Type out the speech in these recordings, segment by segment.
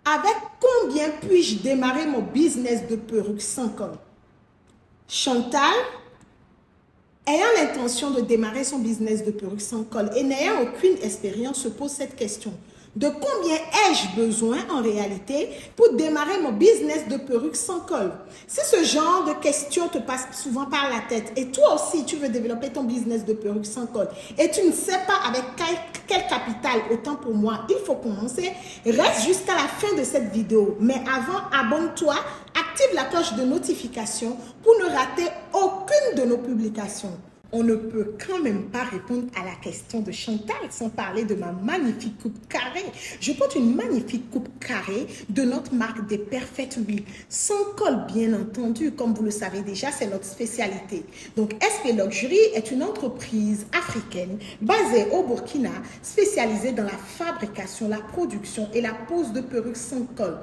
Avec combien puis-je démarrer mon business de perruque sans col? Chantal, ayant l'intention de démarrer son business de perruque sans col et n'ayant aucune expérience, se pose cette question. De combien ai-je besoin en réalité pour démarrer mon business de perruque sans col? Si ce genre de questions te passe souvent par la tête et toi aussi tu veux développer ton business de perruque sans col et tu ne sais pas avec quel capital, autant pour moi, il faut commencer, reste jusqu'à la fin de cette vidéo. Mais avant, abonne-toi, active la cloche de notification pour ne rater aucune de nos publications. On ne peut quand même pas répondre à la question de Chantal sans parler de ma magnifique coupe carrée. Je porte une magnifique coupe carrée de notre marque des Perfect Me. Sans col, bien entendu, comme vous le savez déjà, c'est notre spécialité. Donc, SP Luxury est une entreprise africaine basée au Burkina, spécialisée dans la fabrication, la production et la pose de perruques sans col.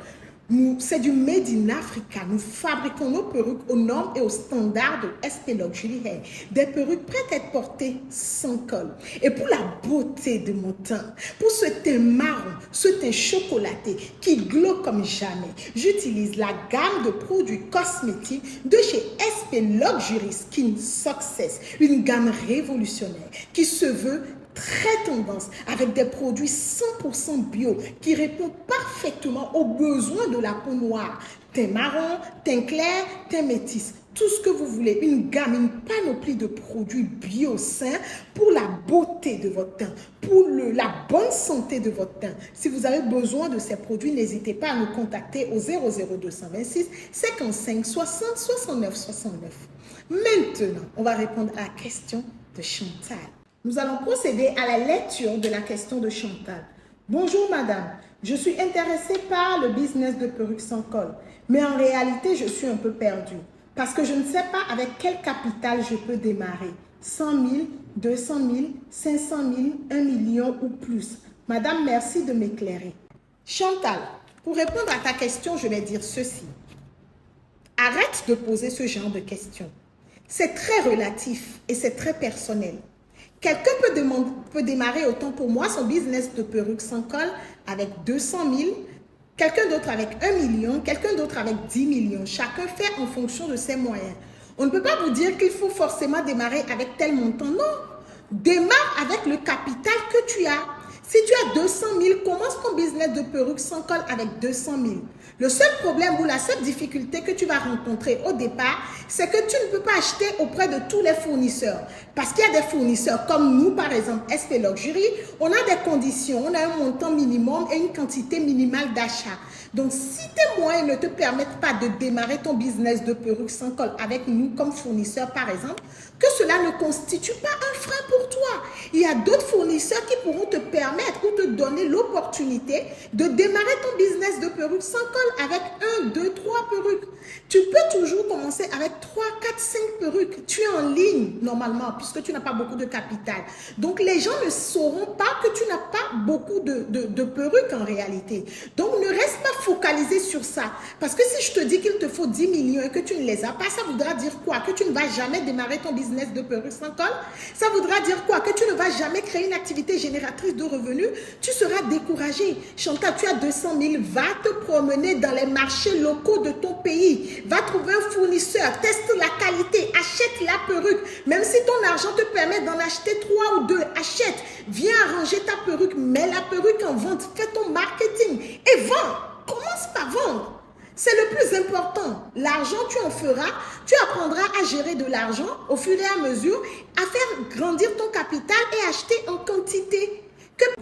C'est du Made in Africa. Nous fabriquons nos perruques aux normes et aux standards de SP Luxury Hair. Des perruques prêtes à être portées sans col. Et pour la beauté de mon teint, pour ce teint marron, ce teint chocolaté qui glow comme jamais, j'utilise la gamme de produits cosmétiques de chez SP Luxury Skin Success. Une gamme révolutionnaire qui se veut très tendance avec des produits 100% bio qui répondent parfaitement aux besoins de la peau noire. Teint marron, teint clair, teint métis. Tout ce que vous voulez, une gamme, une panoplie de produits bio sains pour la beauté de votre teint, pour la bonne santé de votre teint. Si vous avez besoin de ces produits, n'hésitez pas à nous contacter au 00226 55 60 69 69. Maintenant, on va répondre à la question de Chantal. Nous allons procéder à la lecture de la question de Chantal. Bonjour madame, je suis intéressée par le business de perruque sans col, mais en réalité je suis un peu perdue parce que je ne sais pas avec quel capital je peux démarrer. 100 000, 200 000, 500 000, 1 million ou plus. Madame, merci de m'éclairer. Chantal, pour répondre à ta question, je vais dire ceci. Arrête de poser ce genre de questions. C'est très relatif et c'est très personnel. Quelqu'un peut démarrer, autant pour moi, son business de perruque sans col avec 200 000, quelqu'un d'autre avec 1 million, quelqu'un d'autre avec 10 millions. Chacun fait en fonction de ses moyens. On ne peut pas vous dire qu'il faut forcément démarrer avec tel montant. Non, démarre avec le capital que tu as. Si tu as 200 000, commence ton business de perruque sans col avec 200 000. Le seul problème ou la seule difficulté que tu vas rencontrer au départ, c'est que tu ne peux pas acheter auprès de tous les fournisseurs. Parce qu'il y a des fournisseurs comme nous, par exemple, SP Luxury, on a des conditions, on a un montant minimum et une quantité minimale d'achat. Donc, si tes moyens ne te permettent pas de démarrer ton business de perruque sans col avec nous comme fournisseur, par exemple, que cela ne constitue pas un frein pour toi. Il y a d'autres fournisseurs qui pourront te permettre ou te donner l'opportunité de démarrer ton business de perruque sans col avec 1, 2, 3 perruques. Tu peux toujours commencer avec 3, 4, 5 perruques. Tu es en ligne normalement puisque tu n'as pas beaucoup de capital. Donc, les gens ne sauront pas que tu n'as pas beaucoup de perruques en réalité. Donc, ne reste pas focalisé sur ça. Parce que si je te dis qu'il te faut 10 millions et que tu ne les as pas, ça voudra dire quoi? Que tu ne vas jamais démarrer ton business de perruque sans col? Ça voudra dire quoi? Que tu ne vas jamais créer une activité génératrice de revenus? Tu seras découragé. Chantal, tu as 200 000, va te promener dans les marchés locaux de ton pays. Va trouver un fournisseur, teste la qualité, achète la perruque. Même si ton argent te permet d'en acheter 3 ou 2, achète. Viens arranger ta perruque, mets la perruque en vente, fais ton marketing et vends. Commence par vendre. C'est le plus important. L'argent, tu en feras. Tu apprendras à gérer de l'argent au fur et à mesure, à faire grandir ton capital et acheter en quantité.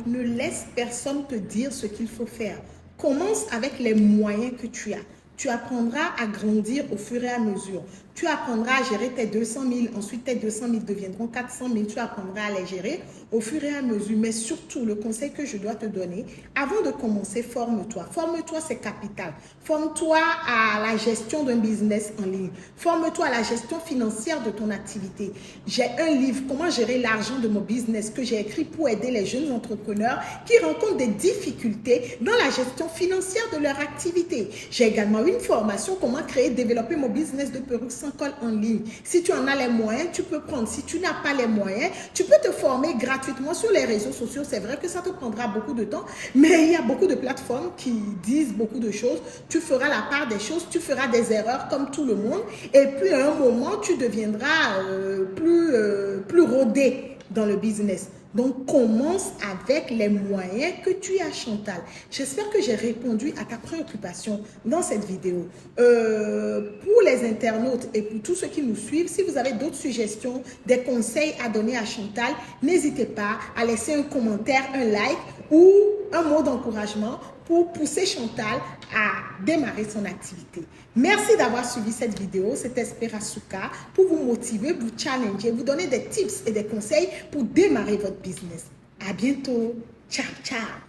Ne laisse personne te dire ce qu'il faut faire. Commence avec les moyens que tu as. Tu apprendras à grandir au fur et à mesure. Tu apprendras à gérer tes 200 000. Ensuite, tes 200 000 deviendront 400 000. Tu apprendras à les gérer au fur et à mesure. Mais surtout, le conseil que je dois te donner, avant de commencer, forme-toi. Forme-toi, c'est capital. Forme-toi à la gestion d'un business en ligne. Forme-toi à la gestion financière de ton activité. J'ai un livre, Comment gérer l'argent de mon business, que j'ai écrit pour aider les jeunes entrepreneurs qui rencontrent des difficultés dans la gestion financière de leur activité. J'ai également une formation, Comment créer et développer mon business de perruque sans sans col en ligne. Si tu en as les moyens, tu peux prendre. Si tu n'as pas les moyens, tu peux te former gratuitement sur les réseaux sociaux. C'est vrai que ça te prendra beaucoup de temps, mais il y a beaucoup de plateformes qui disent beaucoup de choses. Tu feras la part des choses, tu feras des erreurs comme tout le monde. Et puis à un moment, tu deviendras plus rodé dans le business. Donc, commence avec les moyens que tu as, Chantal. J'espère que j'ai répondu à ta préoccupation dans cette vidéo. Pour les internautes et pour tous ceux qui nous suivent, si vous avez d'autres suggestions, des conseils à donner à Chantal, n'hésitez pas à laisser un commentaire, un like ou un mot d'encouragement pour pousser Chantal à démarrer son activité. Merci d'avoir suivi cette vidéo. C'était Esperasuka pour vous motiver, vous challenger, vous donner des tips et des conseils pour démarrer votre business. À bientôt. Ciao, ciao.